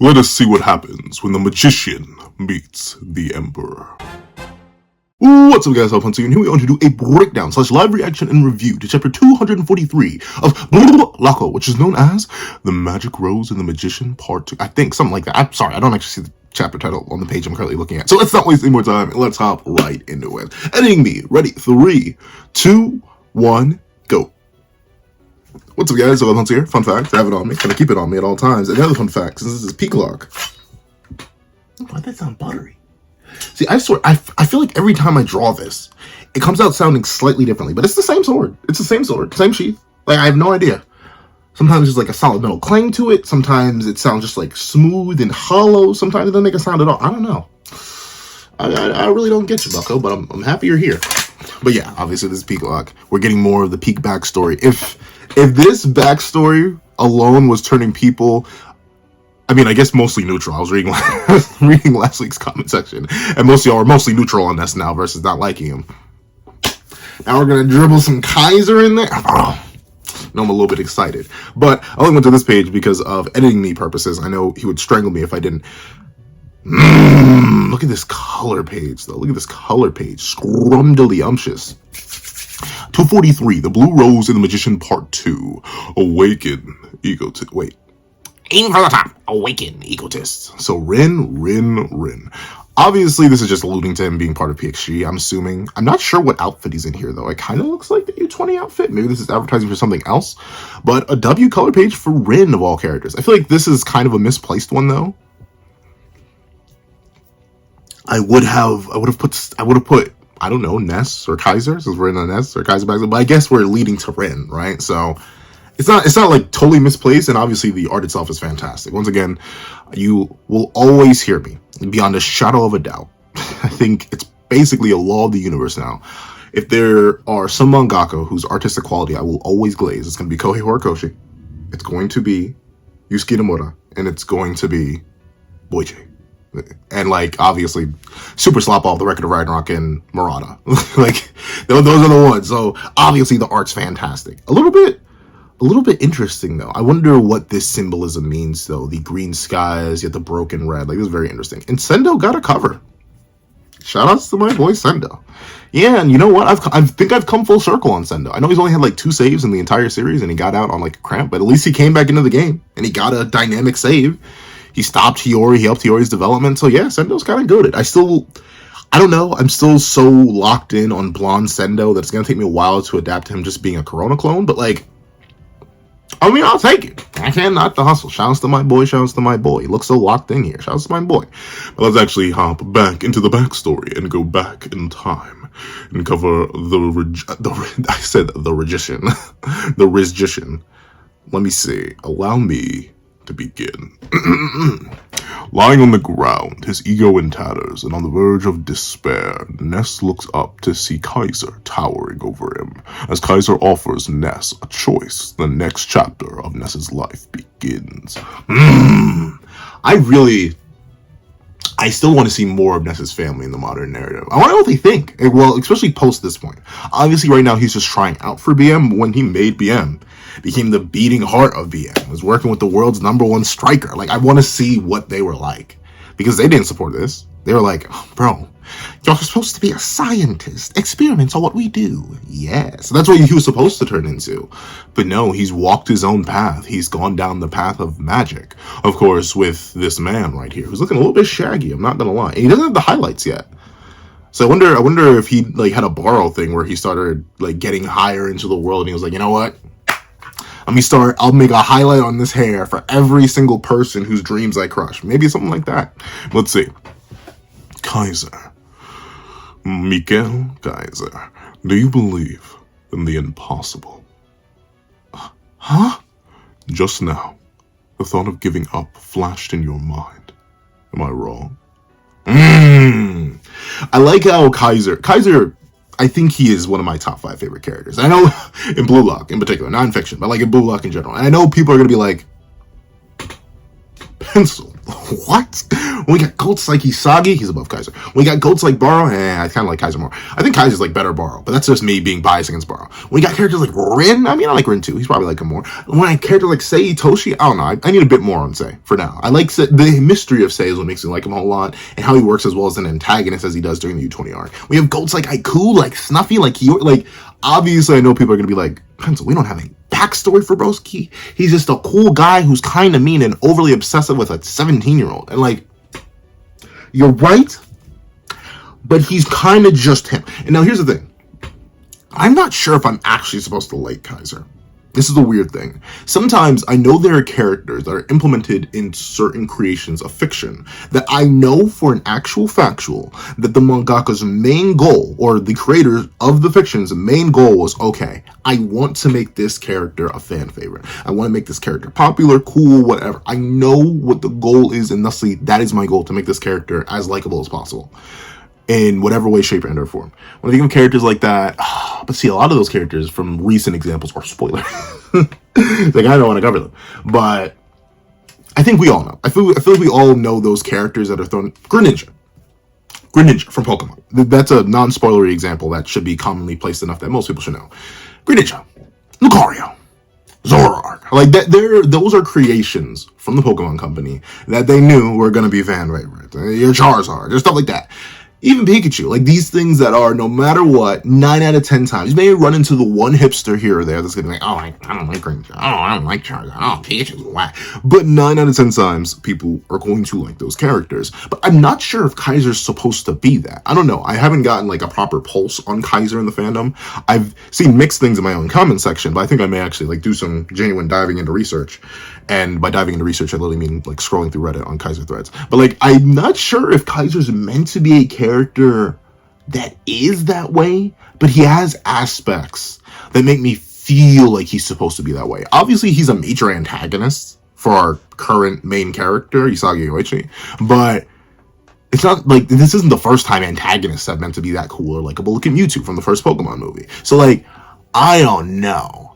Let us see what happens when the magician meets the emperor. What's up guys, I'm Saiyan, here we are to do a breakdown / live reaction and review to chapter 243 of Laco, which is known as The Magic Rose and the Magician Part 2. I think, something like that. I'm sorry, I don't actually see the chapter title on the page I'm currently looking at. So let's not waste any more time, let's hop right into it. Editing me, ready, 3, 2, 1, go. What's up guys, I'm here. Fun fact, I have it on me, kind of keep it on me at all times. Another fun fact, since this is Peacock. Why'd that sound buttery? See, I swear, I feel like every time I draw this, it comes out sounding slightly differently, but it's the same sword. It's the same sword, same sheath. Like, I have no idea. Sometimes there's like a solid metal clang to it. Sometimes it sounds just like smooth and hollow. Sometimes it doesn't make a sound at all. I don't know. I really don't get you, Bucko, but I'm happy you're here. But yeah, obviously this is Peacock. We're getting more of the Peak backstory. If this backstory alone was turning people, I mean, I guess mostly neutral. I was reading last week's comment section, and most of y'all are mostly neutral on this now versus not liking him. Now we're gonna dribble some Kaiser in there. Oh, no, I'm a little bit excited, but I only went to this page because of editing me purposes. I know he would strangle me if I didn't. Look at this color page, though. Look at this color page. Scrumdiddlyumptious. 243, The Blue Rose and the Magician Part 2. Awaken. Wait. Aim for the top. Awaken, egotists. So Rin. Obviously, this is just alluding to him being part of PXG, I'm assuming. I'm not sure what outfit he's in here, though. It kind of looks like the U20 outfit. Maybe this is advertising for something else. But a W color page for Rin, of all characters. I feel like this is kind of a misplaced one, though. I would have put, I don't know, Ness or Kaiser, since we're in a Ness or Kaiser Backstory, but I guess we're leading to Rin, right? So it's not like totally misplaced, and obviously the art itself is fantastic. Once again, you will always hear me beyond a shadow of a doubt. I think it's basically a law of the universe now. If there are some mangaka whose artistic quality I will always glaze, it's going to be Kohei Horikoshi, it's going to be Yusuke Nomura, and it's going to be Boichi. And like, obviously, Super Slop Off, The Record of Ragnarok, and Murata. Like, those are the ones. So obviously the art's fantastic. A little bit interesting though. I wonder what this symbolism means though. The green skies, yet the broken red. Like, this is very interesting. And Sendo got a cover. Shout outs to my boy Sendo. Yeah, and you know what? I think I've come full circle on Sendo. I know he's only had like 2 saves in the entire series, and he got out on like a cramp, but at least he came back into the game and he got a dynamic save. He stopped Hiyori, he helped Hiyori's development. So yeah, Sendo's kind of good. I don't know, I'm still so locked in on blonde Sendo that it's going to take me a while to adapt to him just being a Corona clone. But like, I mean, I'll take it. I can't knock the hustle. Shouts to my boy, shouts to my boy. He looks so locked in here. Shouts to my boy. But let's actually hop back into the backstory and go back in time and cover I said the Regician. The Rizgician. Let me see. Allow me to begin. Lying on the ground, his ego in tatters, and on the verge of despair, Ness looks up to see Kaiser towering over him. As Kaiser offers Ness a choice, the next chapter of Ness's life begins. I still want to see more of Ness's family in the modern narrative. I want to know what they think. Well, especially post this point. Obviously, right now, he's just trying out for BM. When he made BM, became the beating heart of BM. Was working with the world's #1 striker. Like, I want to see what they were like. Because they didn't support this. They were like, oh, bro, you're supposed to be a scientist. Experiments are what we do. Yes. So that's what he was supposed to turn into. But no, he's walked his own path. He's gone down the path of magic. Of course, with this man right here, who's looking a little bit shaggy, I'm not going to lie. And he doesn't have the highlights yet. So I wonder if he like had a borrow thing where he started like getting higher into the world and he was like, you know what? I'll make a highlight on this hair for every single person whose dreams I crush. Maybe something like that. Let's see. Kaiser. Miguel Kaiser. Do you believe in the impossible? Huh? Just now, the thought of giving up flashed in your mind. Am I wrong? I like how Kaiser, I think he is one of my top 5 favorite characters. I know in Blue Lock in particular, not in fiction, but like in Blue Lock in general. And I know people are going to be like, pencil, What? When we got goats like Sagi, he's above Kaiser. When we got goats like Baro, I kind of like Kaiser more. I think Kaiser's like better Baro, but that's just me being biased against Baro. When we got characters like Rin, I mean, I like Rin too. He's probably like him more. When I character like Sei Toshi, I don't know. I need a bit more on Sei for now. I like the mystery of Sei is what makes me like him a whole lot, and how he works as well as an antagonist as he does during the U20 arc. We have goats like Aiku, like Snuffy, like Kyo, like obviously I know people are gonna be like, Pencil, we don't have any backstory for Broski. He's just a cool guy who's kind of mean and overly obsessive with a 17-year-old. And like, you're right, but he's kind of just him. And now here's the thing. I'm not sure if I'm actually supposed to like Kaiser. This is the weird thing. Sometimes I know there are characters that are implemented in certain creations of fiction that I know for an actual factual that the mangaka's main goal, or the creators of the fiction's main goal, was, okay, I want to make this character a fan favorite. I want to make this character popular, cool, whatever. I know what the goal is, and thusly that is my goal, to make this character as likable as possible, in whatever way, shape, and or form. When I think of characters like that, but see, a lot of those characters from recent examples are spoilers. Like, I don't want to cover them. But I think we all know. I feel like we all know those characters that are thrown. Greninja from Pokemon. That's a non-spoilery example that should be commonly placed enough that most people should know. Greninja, Lucario, Zoroark. Like, those are creations from the Pokemon Company that they knew were going to be fan favorites. Your Charizard, or stuff like that. Even Pikachu, like these things that are, no matter what, 9 out of 10 times, you may run into the one hipster here or there that's gonna be like, oh, I don't like Greninja, oh, I don't like Charizard, oh, Pikachu's whack. But 9 out of 10 times, people are going to like those characters. But I'm not sure if Kaiser's supposed to be that. I don't know. I haven't gotten like a proper pulse on Kaiser in the fandom. I've seen mixed things in my own comment section, but I think I may actually like do some genuine diving into research. And by diving into research, I literally mean like scrolling through Reddit on Kaiser threads. But like, I'm not sure if Kaiser's meant to be a character that is that way, but he has aspects that make me feel like he's supposed to be that way. Obviously, he's a major antagonist for our current main character, Usagi Yoichi, but it's not like, this isn't the first time antagonists have meant to be that cool or likable. Look at Mewtwo from the first Pokemon movie. So like, I don't know.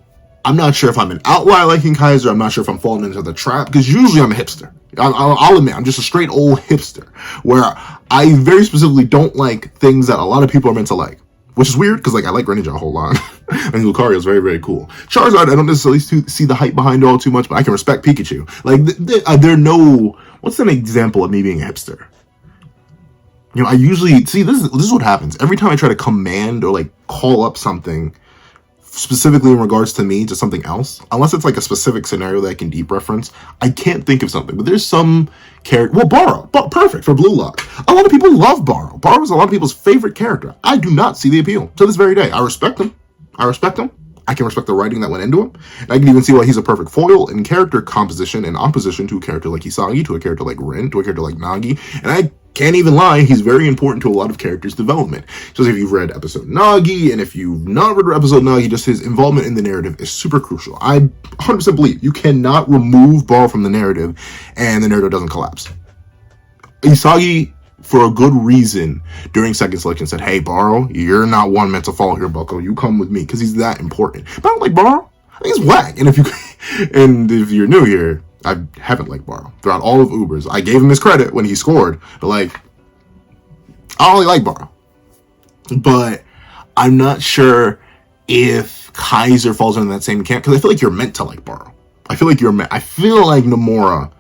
I'm not sure if I'm an outlier liking Kaiser. I'm not sure if I'm falling into the trap, because usually I'm a hipster. I'll admit, I'm just a straight old hipster, where I very specifically don't like things that a lot of people are meant to like, which is weird, because like I like Greninja a whole lot. And Lucario is very, very cool. Charizard, I don't necessarily see the hype behind it all too much, but I can respect Pikachu. Like, they're no... What's an example of me being a hipster? You know, I usually... See, this is what happens. Every time I try to command or like call up something specifically in regards to me to something else, unless it's like a specific scenario that I can deep reference, I can't think of something. But there's some character, well, Baro, perfect for Blue Lock. A lot of people love Baro. Baro is a lot of people's favorite character. I do not see the appeal to this very day. I respect him. I can respect the writing that went into him. And I can even see why he's a perfect foil in character composition in opposition to a character like Hisagi, to a character like Rin, to a character like Nagi. And I can't even lie, he's very important to a lot of characters' development. So if you've read episode Nagi, and if you've not read episode Nagi, just his involvement in the narrative is super crucial. I 100% believe you cannot remove Baro from the narrative and the narrative doesn't collapse. Hisagi, for a good reason, during second selection said, hey, Baro, you're not one meant to follow here, bucko. You come with me, because he's that important. But I don't like Baro. I think he's whack. And if you're new here, I haven't liked Baro throughout all of Ubers. I gave him his credit when he scored, but like, I don't really like Baro. But I'm not sure if Kaiser falls under that same camp, because I feel like you're meant to like Baro. I feel like Nomura,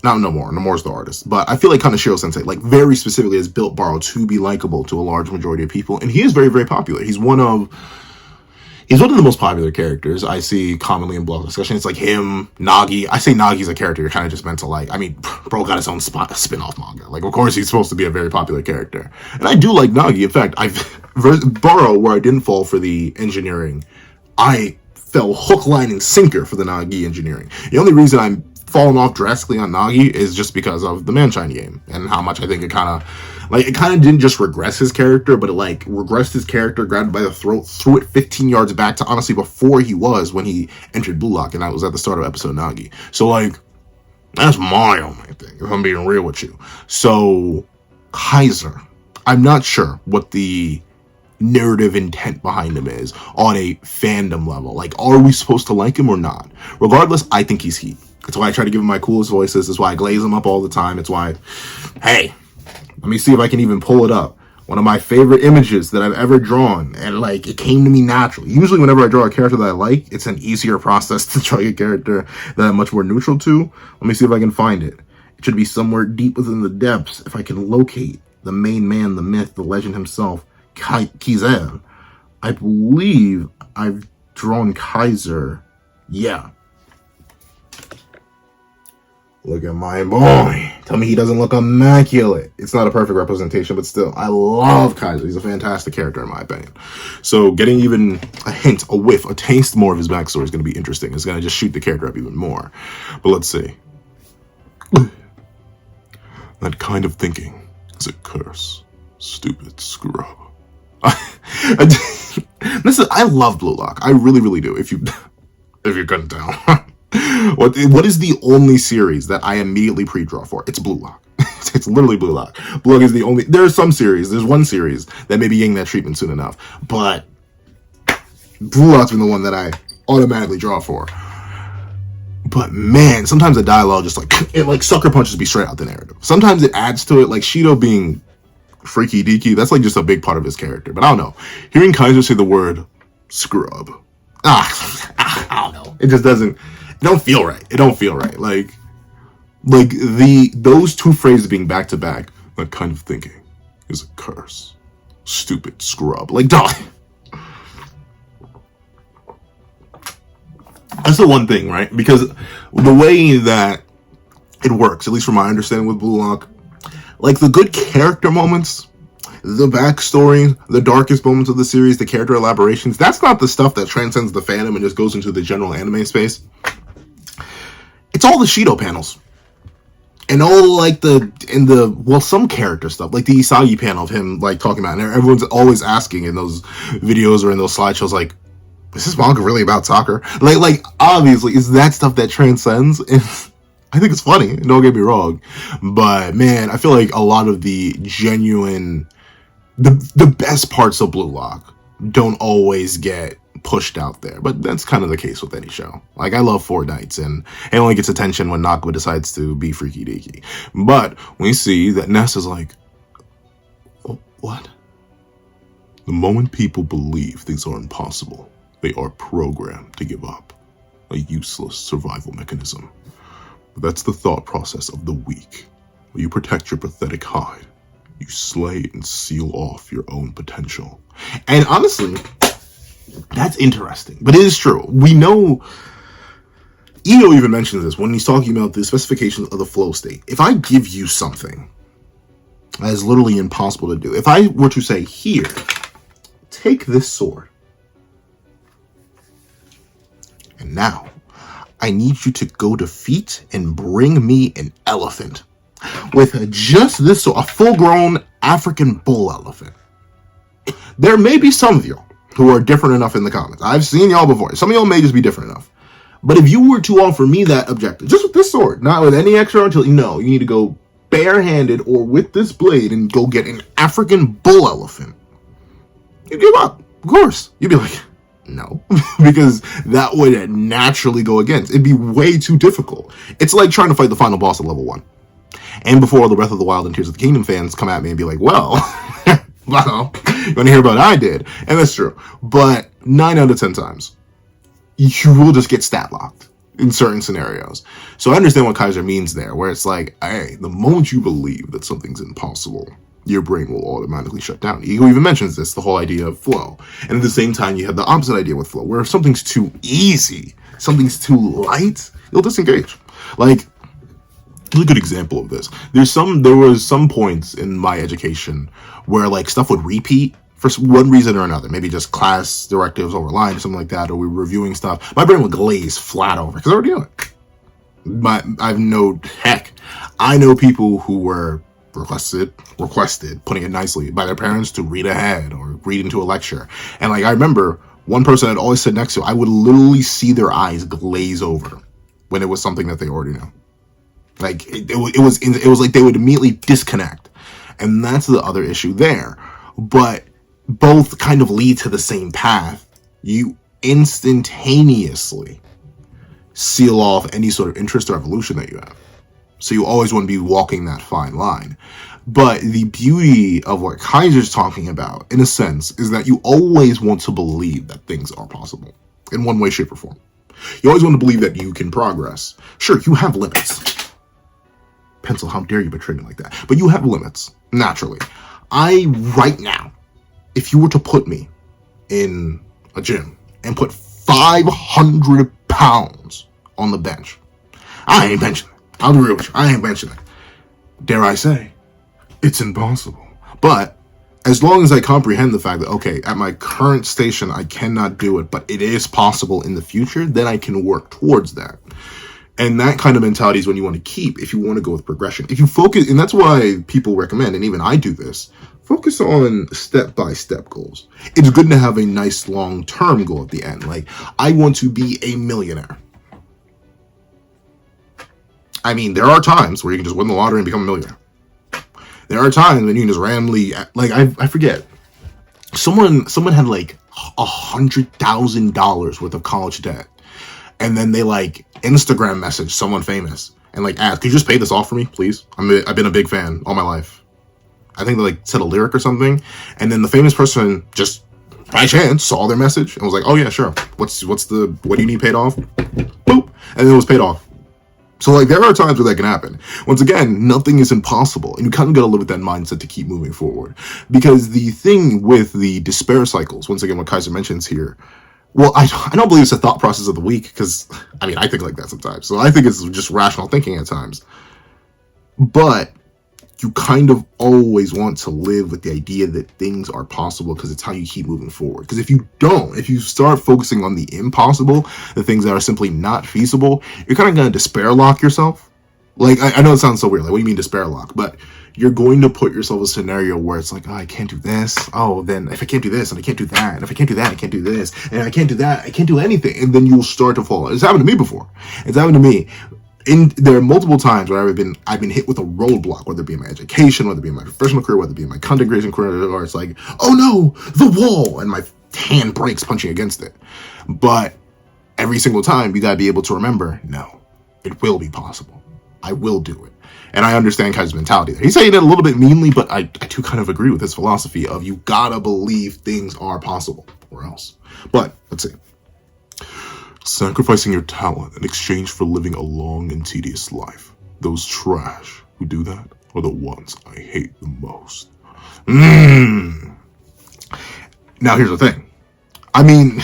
not Nomura, Nomura's the artist, but I feel like Kaneshiro Sensei, like very specifically, has built Baro to be likable to a large majority of people, and he is very, very popular. He's one of the most popular characters I see commonly in blog discussion. It's like him, Nagi. I say Nagi's a character you're kind of just meant to like. I mean, bro got his own spin-off manga. Like, of course, he's supposed to be a very popular character. And I do like Nagi. In fact, Baro, where I didn't fall for the engineering, I fell hook, line, and sinker for the Nagi engineering. The only reason I'm falling off drastically on Nagi is just because of the Manshine game and how much I think it kind of didn't just regress his character, but it like regressed his character, grabbed him by the throat, threw it 15 yards back to honestly before he was when he entered Blue Lock, and that was at the start of episode Nagi. So like, that's my only thing, if I'm being real with you. So Kaiser, I'm not sure what the narrative intent behind him is on a fandom level. Like, are we supposed to like him or not? Regardless, I think he's heat. It's why I try to give him my coolest voices. It's why I glaze him up all the time. It's why, hey, let me see if I can even pull it up. One of my favorite images that I've ever drawn, and like it came to me naturally. Usually whenever I draw a character that I like, it's an easier process to draw a character that I'm much more neutral to. Let me see if I can find it. It should be somewhere deep within the depths if I can locate the main man, the myth, the legend himself, Kaiser. I believe I've drawn Kaiser. Yeah. Look at my boy. Tell me he doesn't look immaculate. It's not a perfect representation, but still, I love Kaiser. He's a fantastic character in my opinion. So getting even a hint, a whiff, a taste more of his backstory is going to be interesting. It's going to just shoot the character up even more. But let's see. That kind of thinking is a curse. Stupid scrub. Listen, I love Blue Lock. I really, really do. If you couldn't tell. What is the only series that I immediately pre-draw for? It's Blue Lock. It's literally Blue Lock. Blue Lock is the only... There are some series. There's one series that may be getting that treatment soon enough. But Blue Lock's been the one that I automatically draw for. But man, sometimes the dialogue just like sucker punches me straight out the narrative. Sometimes it adds to it, like Shido being freaky deaky. That's like just a big part of his character. But I don't know. Hearing Kaiser say the word scrub, I don't know. It just doesn't. It don't feel right. It don't feel right. Like those two phrases being back to back, that kind of thinking is a curse. Stupid scrub. Like, dog. That's the one thing, right? Because the way that it works, at least from my understanding with Blue Lock, like the good character moments, the backstory, the darkest moments of the series, the character elaborations, that's not the stuff that transcends the fandom and just goes into the general anime space. It's all the Shido panels. And all like some character stuff, like the Sagi panel of him like talking about it. And everyone's always asking in those videos or in those slideshows, like, is this manga really about soccer? Like obviously, it's that stuff that transcends. And I think it's funny, don't get me wrong. But man, I feel like a lot of the genuine, the best parts of Blue Lock don't always get pushed out there. But that's kind of the case with any show. Like, I love Fortnite, and it only gets attention when Nakua decides to be freaky deaky. But we see that Ness is like, oh, what? The moment people believe things are impossible, they are programmed to give up. A useless survival mechanism. But that's the thought process of the weak. When you protect your pathetic hide, you slay and seal off your own potential. And honestly, that's interesting. But it is true. We know, Ito even mentions this when he's talking about the specifications of the flow state. If I give you something that is literally impossible to do, if I were to say, here, take this sword, and now I need you to go defeat and bring me an elephant with just this sword, a full-grown African bull elephant. There may be some of you who are different enough in the comments. I've seen y'all before. Some of y'all may just be different enough. But if you were to offer me that objective, just with this sword, not with any extra until you need to go barehanded or with this blade and go get an African bull elephant, you give up. Of course. You'd be like, no, because that would naturally go against. It'd be way too difficult. It's like trying to fight the final boss at level 1. And before all the Breath of the Wild and Tears of the Kingdom fans come at me and be like, well, well, you want to hear about what I did? And that's true. But 9 out of 10 times, you will just get stat locked in certain scenarios. So I understand what Kaiser means there, where it's like, hey, the moment you believe that something's impossible, your brain will automatically shut down. He even mentions this, the whole idea of flow. And at the same time, you have the opposite idea with flow, where if something's too easy, something's too light, you'll disengage. Like, a good example of this. There was some points in my education where like stuff would repeat for one reason or another. Maybe just class directives overline or something like that, or we were reviewing stuff. My brain would glaze flat over because I already knew it. I know people who were requested, putting it nicely, by their parents to read ahead or read into a lecture. And like I remember one person I'd always sit next to, I would literally see their eyes glaze over when it was something that they already knew. Like it was like they would immediately disconnect. And that's the other issue there. But both kind of lead to the same path. You instantaneously seal off any sort of interest or evolution that you have. So you always want to be walking that fine line. But the beauty of what Kaiser's talking about, in a sense, is that you always want to believe that things are possible in one way, shape, or form. You always want to believe that you can progress. Sure, you have limits. Pencil, how dare you betray me like that? But you have limits, naturally. Right now, if you were to put me in a gym and put 500 pounds on the bench, I ain't benching it. I'll be real with you. I ain't benching it. Dare I say, it's impossible. But as long as I comprehend the fact that, okay, at my current station, I cannot do it, but it is possible in the future, then I can work towards that. And that kind of mentality is what you want to keep if you want to go with progression. If you focus, and that's why people recommend, and even I do this, focus on step-by-step goals. It's good to have a nice long-term goal at the end. Like, I want to be a millionaire. I mean, there are times where you can just win the lottery and become a millionaire. There are times when you can just randomly, like, I forget. Someone had like $100,000 worth of college debt. And then they like Instagram message someone famous and like ask, could you just pay this off for me, please? I've been a big fan all my life. I think they like said a lyric or something. And then the famous person just by chance saw their message and was like, oh yeah, sure. What do you need paid off? Boop. And then it was paid off. So like there are times where that can happen. Once again, nothing is impossible. And you kind of got to live with that mindset to keep moving forward. Because the thing with the despair cycles, once again, what Kaiser mentions here, well, I don't believe it's a thought process of the week because, I mean, I think like that sometimes. So I think it's just rational thinking at times. But you kind of always want to live with the idea that things are possible because it's how you keep moving forward. Because if you start focusing on the impossible, the things that are simply not feasible, you're kind of going to despair lock yourself. Like, I know it sounds so weird. Like, what do you mean despair lock? But you're going to put yourself in a scenario where it's like, oh, I can't do this. Oh, then if I can't do this and I can't do that, and if I can't do that, I can't do this, and I can't do that, I can't do anything. And then you'll start to fall. It's happened to me before. It's happened to me. There are multiple times where I've been hit with a roadblock, whether it be in my education, whether it be in my professional career, whether it be in my content creation career, or it's like, oh no, the wall, and my hand breaks punching against it. But every single time, you gotta be able to remember, no, it will be possible. I will do it. And I understand Kaiser's mentality there. He's saying it a little bit meanly, but I do kind of agree with his philosophy of you gotta believe things are possible, or else. But let's see. Sacrificing your talent in exchange for living a long and tedious life. Those trash who do that are the ones I hate the most. Now here's the thing. I mean,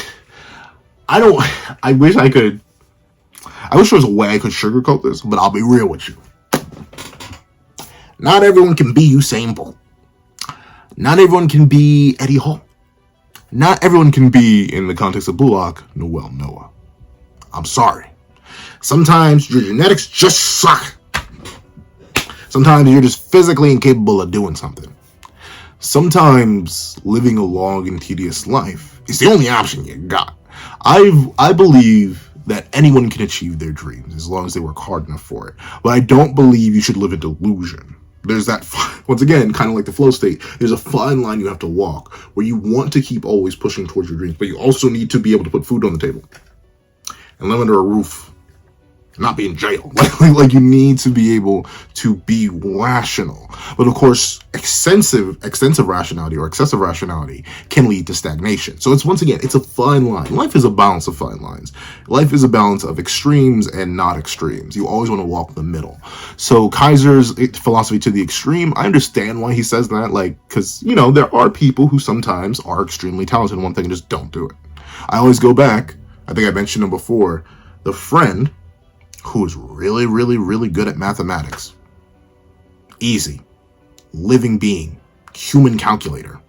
I wish there was a way I could sugarcoat this, but I'll be real with you. Not everyone can be Usain Bolt. Not everyone can be Eddie Hall. Not everyone can be, in the context of Blue Lock, Noel Noah. I'm sorry. Sometimes your genetics just suck. Sometimes you're just physically incapable of doing something. Sometimes living a long and tedious life is the only option you got. I believe that anyone can achieve their dreams as long as they work hard enough for it. But I don't believe you should live a delusion. There's that, once again, kind of like the flow state, there's a fine line you have to walk where you want to keep always pushing towards your dreams, but you also need to be able to put food on the table and live under a roof, not be in jail. Like you need to be able to be rational. But of course, extensive rationality or excessive rationality can lead to stagnation. So once again, it's a fine line. Life is a balance of fine lines. Life is a balance of extremes and not extremes. You always want to walk the middle. So Kaiser's philosophy to the extreme, I understand why he says that, like, because, there are people who sometimes are extremely talented in one thing and just don't do it. I always go back, I think I mentioned him before, the friend who is really, really, really good at mathematics. Easy. Living being. Human calculator.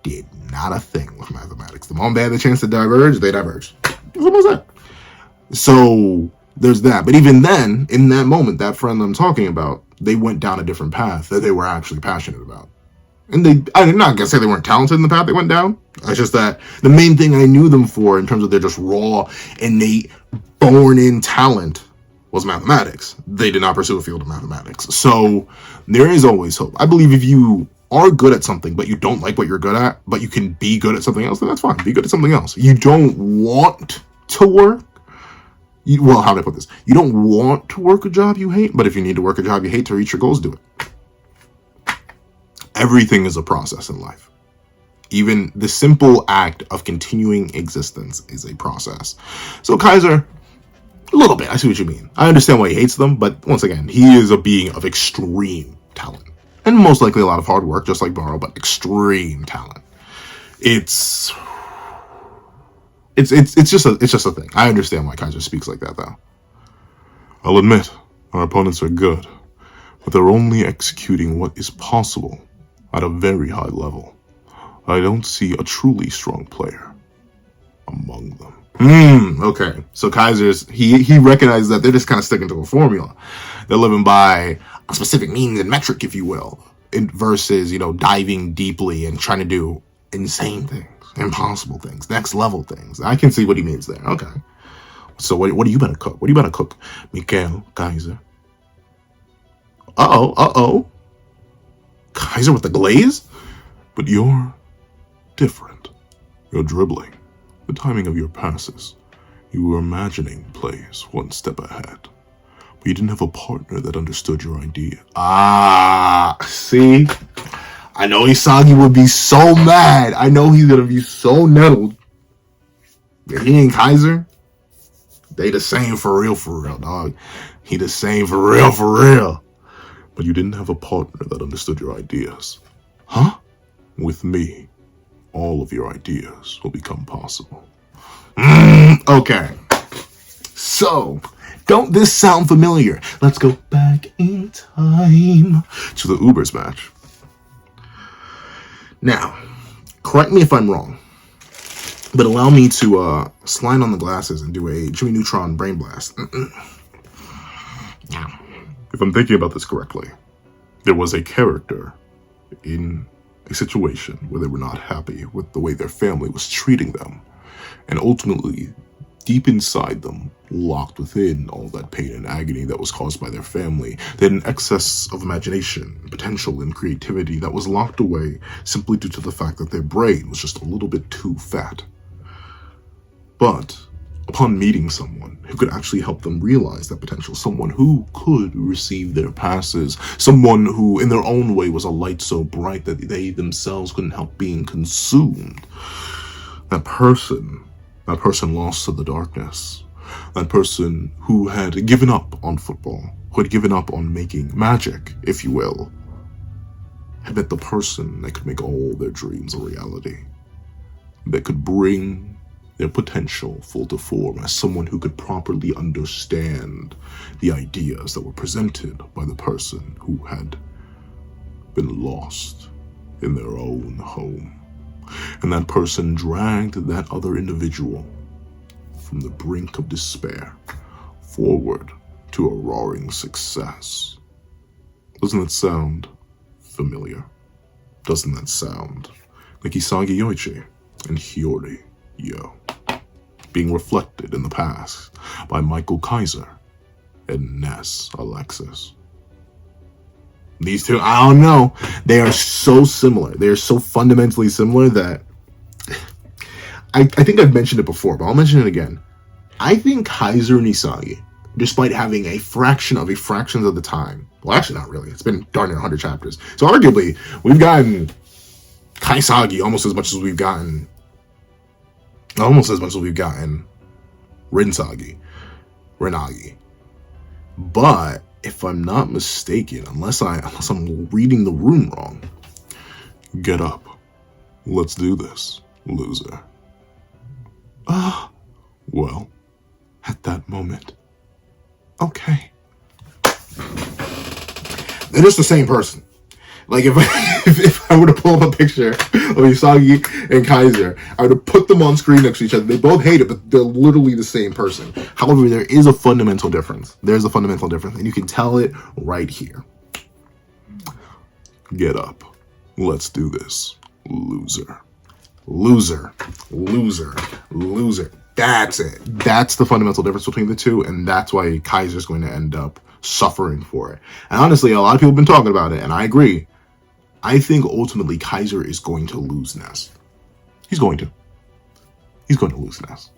Did not a thing with mathematics. The moment they had the chance to diverge, they diverged. What was that? So there's that. But even then, in that moment, that friend I'm talking about, they went down a different path that they were actually passionate about. And I'm not going to say they weren't talented in the path they went down. It's just that the main thing I knew them for in terms of their just raw, innate, born-in talent was mathematics. They did not pursue a field of mathematics. So there is always hope. I believe if you are good at something, but you don't like what you're good at, but you can be good at something else, then that's fine. Be good at something else. You don't want to work, Well, how do I put this? You don't want to work a job you hate, but if you need to work a job you hate to reach your goals, do it. Everything is a process in life. Even the simple act of continuing existence is a process. So Kaiser, a little bit, I see what you mean. I understand why he hates them, but once again, he is a being of extreme talent. And most likely a lot of hard work, just like Baro, but extreme talent. It's just a thing. I understand why Kaiser speaks like that, though. I'll admit, our opponents are good, but they're only executing what is possible at a very high level. I don't see a truly strong player among them. Okay. So Kaiser's, he recognizes that they're just kind of sticking to a formula. They're living by a specific means and metric, if you will, versus, diving deeply and trying to do insane things, impossible things, next level things. I can see what he means there. Okay. So what are you about to cook? What are you about to cook, Mikhail Kaiser? Uh-oh. Kaiser with the glaze? But you're different. You're dribbling. The timing of your passes. You were imagining plays one step ahead. But you didn't have a partner that understood your idea. See? I know Sagi would be so mad. I know he's gonna be so nettled. That he and Kaiser, they the same for real, dog. He the same for real. But you didn't have a partner that understood your ideas. Huh? With me, all of your ideas will become possible. Okay. So, don't this sound familiar? Let's go back in time to the Ubers match. Now, correct me if I'm wrong, but allow me to slide on the glasses and do a Jimmy Neutron brain blast. Now, if I'm thinking about this correctly, there was a character in a situation where they were not happy with the way their family was treating them, and ultimately, deep inside them, locked within all that pain and agony that was caused by their family, they had an excess of imagination, potential, and creativity that was locked away simply due to the fact that their brain was just a little bit too fat. But upon meeting someone who could actually help them realize that potential, someone who could receive their passes, someone who in their own way was a light so bright that they themselves couldn't help being consumed, that person lost to the darkness. That person who had given up on football, who had given up on making magic, if you will, had met the person that could make all their dreams a reality, that could bring their potential full to form as someone who could properly understand the ideas that were presented by the person who had been lost in their own home. And that person dragged that other individual from the brink of despair forward to a roaring success. Doesn't that sound familiar? Doesn't that sound like Sagi Yoichi and Hiyori Yo being reflected in the past by Michael Kaiser and Ness Alexis? These two, I don't know. They are so similar. They are so fundamentally similar that I think I've mentioned it before, but I'll mention it again. I think Kaiser and Sagi, despite having a fraction of the time, well, actually not really. It's been darn near 100 chapters. So arguably, we've gotten Kaisagi almost as much as we've gotten Renagi. But if I'm not mistaken, unless I'm reading the room wrong, get up. Let's do this, loser. Well, at that moment, okay. They're just the same person. Like if I were to pull up a picture of Sagi and Kaiser, I would have put them on screen next to each other. They both hate it, but they're literally the same person. However, there is a fundamental difference. There's a fundamental difference, and you can tell it right here. Get up. Let's do this, loser. Loser. That's it. That's the fundamental difference between the two, and that's why Kaiser's going to end up suffering for it. And honestly, a lot of people have been talking about it, and I agree. I think ultimately Kaiser is going to lose Ness. He's going to lose Ness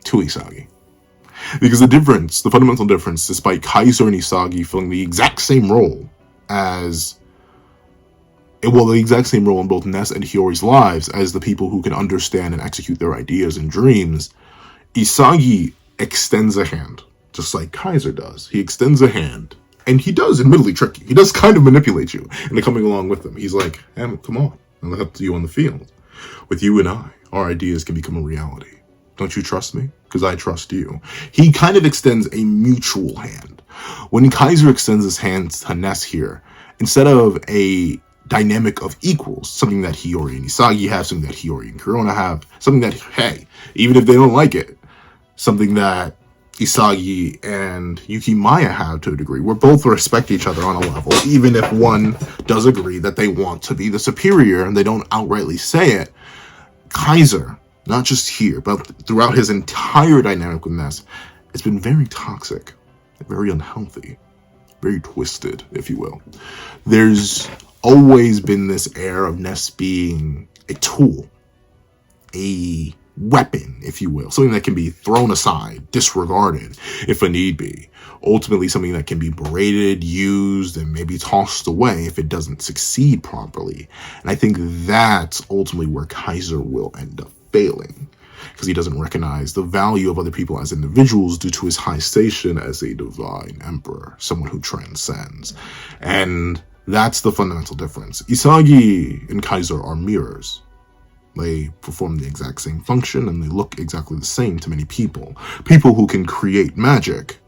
to Sagi. Because the fundamental difference, despite Kaiser and Sagi filling the exact same role as, well, the exact same role in both Ness and Hiyori's lives as the people who can understand and execute their ideas and dreams, Isagi extends a hand, just like Kaiser does. He extends a hand, and he does admittedly trick you. He does kind of manipulate you into coming along with him. He's like, hey, come on, I'll help you on the field. With you and I, our ideas can become a reality. Don't you trust me? Because I trust you. He kind of extends a mutual hand. When Kaiser extends his hand to Ness here, instead of a dynamic of equals, something that Hiyori and Isagi have, something that Hiyori and Kurona have, something that, hey, even if they don't like it, something that Isagi and Yukimaya have to a degree, where both respect each other on a level, even if one does agree that they want to be the superior and they don't outrightly say it. Kaiser, not just here, but throughout his entire dynamic with Ness, has been very toxic, very unhealthy, very twisted, if you will. There's always been this air of Ness being a tool, a weapon, if you will, something that can be thrown aside, disregarded, if a need be. Ultimately, something that can be berated, used, and maybe tossed away if it doesn't succeed properly. And I think that's ultimately where Kaiser will end up failing, because he doesn't recognize the value of other people as individuals due to his high station as a divine emperor, someone who transcends. And that's the fundamental difference. Isagi and Kaiser are mirrors. They perform the exact same function and they look exactly the same to many people. People who can create magic.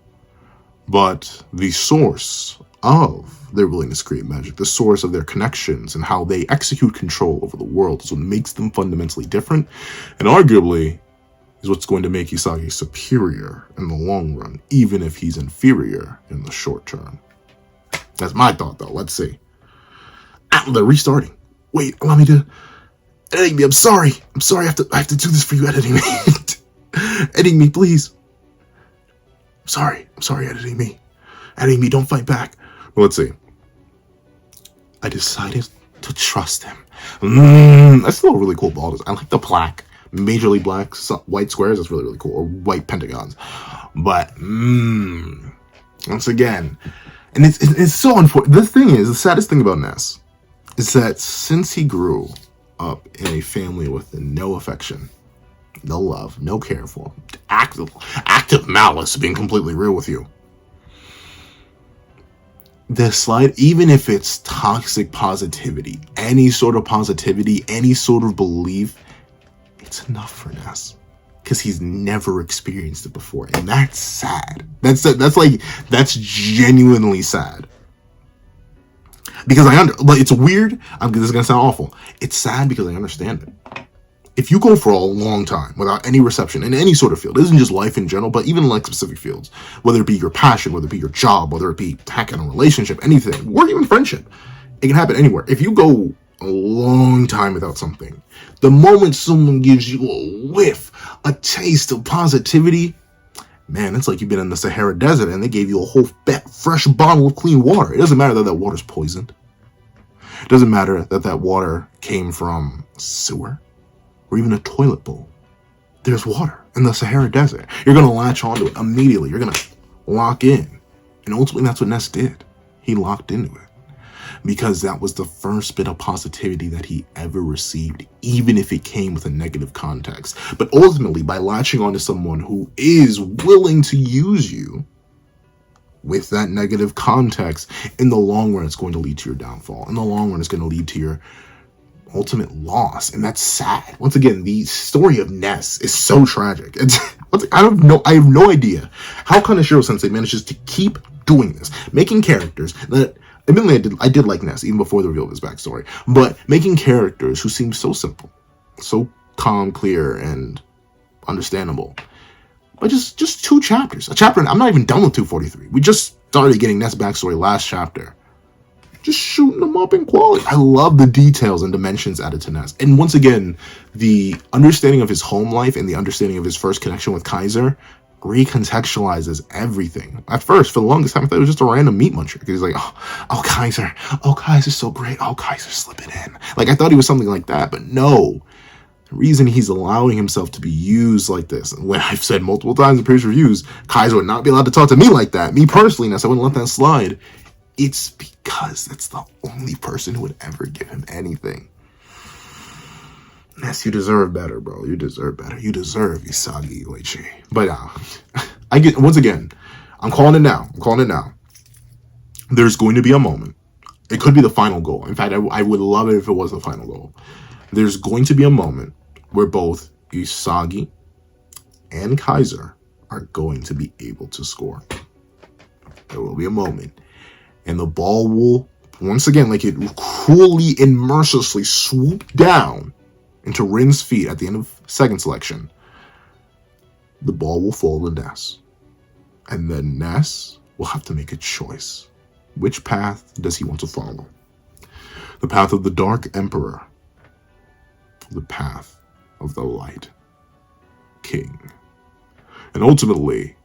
But the source of their willingness to create magic, the source of their connections and how they execute control over the world is what makes them fundamentally different, and arguably is what's going to make Isagi superior in the long run, even if he's inferior in the short term. That's my thought, though. Let's see. They're restarting. Wait, allow me to... Editing me, I'm sorry. I have to do this for you, editing me. Editing me, please. I'm sorry, editing me. Editing me, don't fight back. Well, let's see. I decided to trust him. That's still a really cool ball. I like the black, majorly black, white squares. That's really, really cool. Or white pentagons. But, once again, and it's so unfortunate. The thing is, the saddest thing about Ness is that since he grew up in a family with no affection, no love, no care for him, active malice, being completely real with you, the slide, even if it's toxic positivity, any sort of positivity, any sort of belief, it's enough for Ness, because he's never experienced it before, and that's sad. That's genuinely sad. Because it's weird. This is gonna sound awful. It's sad because I understand it. If you go for a long time without any reception in any sort of field, it isn't just life in general, but even like specific fields, whether it be your passion, whether it be your job, whether it be heck in a relationship, anything, or even friendship, it can happen anywhere. If you go a long time without something, the moment someone gives you a whiff, a taste of positivity, man, it's like you've been in the Sahara Desert and they gave you a whole fresh bottle of clean water. It doesn't matter that water's poisoned. It doesn't matter that water came from sewer or even a toilet bowl. There's water in the Sahara Desert. You're going to latch onto it immediately. You're going to lock in. And ultimately, that's what Ness did. He locked into it. Because that was the first bit of positivity that he ever received, even if it came with a negative context. But ultimately, by latching onto someone who is willing to use you with that negative context, in the long run, it's going to lead to your downfall. In the long run, it's going to lead to your ultimate loss. And that's sad. Once again, the story of Ness is so tragic. I have no idea how Kaneshiro Sensei manages to keep doing this, making characters that... Admittedly, I did like Ness, even before the reveal of his backstory. But making characters who seem so simple, so calm, clear, and understandable. But just 2 chapters. A chapter, and I'm not even done with 243. We just started getting Ness' backstory last chapter. Just shooting them up in quality. I love the details and dimensions added to Ness. And once again, the understanding of his home life and the understanding of his first connection with Kaiser recontextualizes everything. At first, for the longest time, I thought it was just a random meat muncher. Because he's like, oh, Kaiser's so great. Oh, Kaiser's slipping in. Like, I thought he was something like that, but no. The reason he's allowing himself to be used like this, and when I've said multiple times in previous reviews, Kaiser would not be allowed to talk to me like that. Me personally, Ness, I wouldn't let that slide. It's because that's the only person who would ever give him anything. Ness, you deserve better, bro. You deserve better. You deserve Sagi Uechi. But I get, once again, I'm calling it now. I'm calling it now. There's going to be a moment. It could be the final goal. In fact, I would love it if it was the final goal. There's going to be a moment where both Usagi and Kaiser are going to be able to score. There will be a moment. And the ball will, once again, like it cruelly and mercilessly swoop down into Rin's feet at the end of second selection. The ball will fall to Ness. And then Ness will have to make a choice. Which path does he want to follow? The path of the Dark Emperor. The path of the Light King. And ultimately,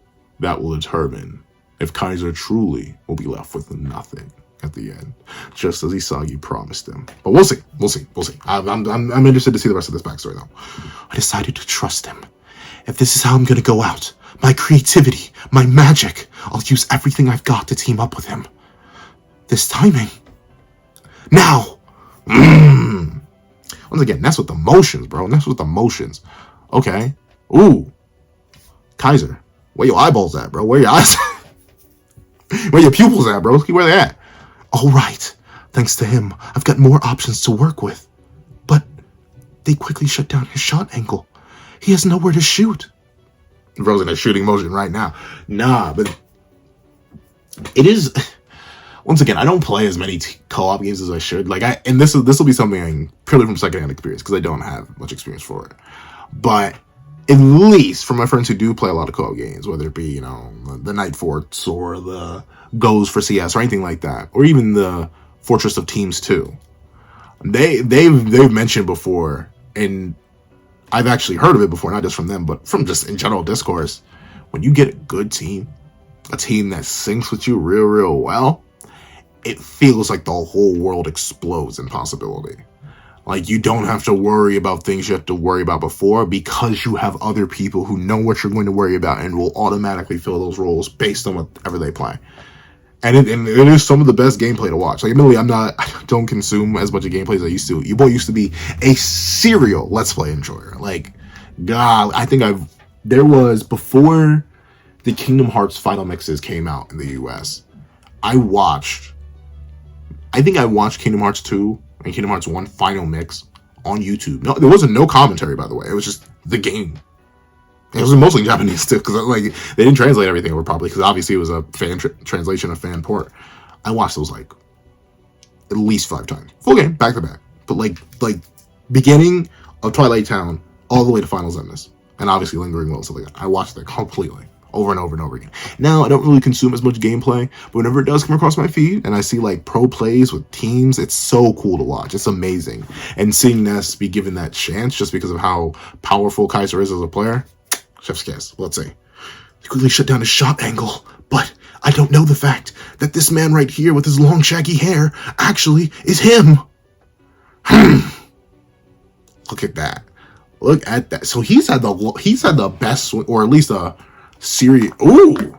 that will determine if Kaiser truly will be left with nothing at the end, just as Isagi promised him. But we'll see. We'll see. We'll see. I'm interested to see the rest of this backstory, though. I decided to trust him. If this is how I'm going to go out, my creativity, my magic, I'll use everything I've got to team up with him. This timing. Now! Once again, that's with the motions, bro. That's with the motions. Okay. Ooh. Kaiser. Where your eyeballs at, bro? Where your eyes at? Where your pupils at, bro? Where they at? All right. Thanks to him, I've got more options to work with. But they quickly shut down his shot angle. He has nowhere to shoot. Bro's in a shooting motion right now. Nah, but it is... Once again, I don't play as many co-op games as I should. And this will be something purely from secondhand experience because I don't have much experience for it. But at least from my friends who do play a lot of co-op games, whether it be the Night Forts or the Goes for CS or anything like that, or even the Fortress of Teams 2, they've mentioned before, and I've actually heard of it before, not just from them, but from just in general discourse. When you get a good team, a team that syncs with you real well, it feels like the whole world explodes in possibility. Like, you don't have to worry about things you have to worry about before because you have other people who know what you're going to worry about and will automatically fill those roles based on whatever they play. And it is some of the best gameplay to watch. Like, admittedly, I don't consume as much of gameplay as I used to. Your boy used to be a serial Let's Play enjoyer. Like, God, I think there was, before the Kingdom Hearts Final Mixes came out in the US, I think I watched Kingdom Hearts 2 and Kingdom Hearts 1 Final Mix on YouTube. No, there wasn't no commentary, by the way. It was just the game. It was mostly Japanese too, because they didn't translate everything over properly, because obviously it was a fan translation, a fan port. I watched those at least 5 times, full game, back to back. But like beginning of Twilight Town all the way to Final Zenith, and obviously Lingering Will, so I watched that completely over and over and over again. Now I don't really consume as much gameplay, but whenever it does come across my feed and I see pro plays with teams, it's so cool to watch. It's amazing, and seeing Ness be given that chance just because of how powerful Kaiser is as a player. Chef's kiss. Let's see. He quickly shut down his shot angle, but I don't know the fact that this man right here with his long shaggy hair actually is him. Look at that. Look at that. So he's had the best swing, or at least a series. Ooh.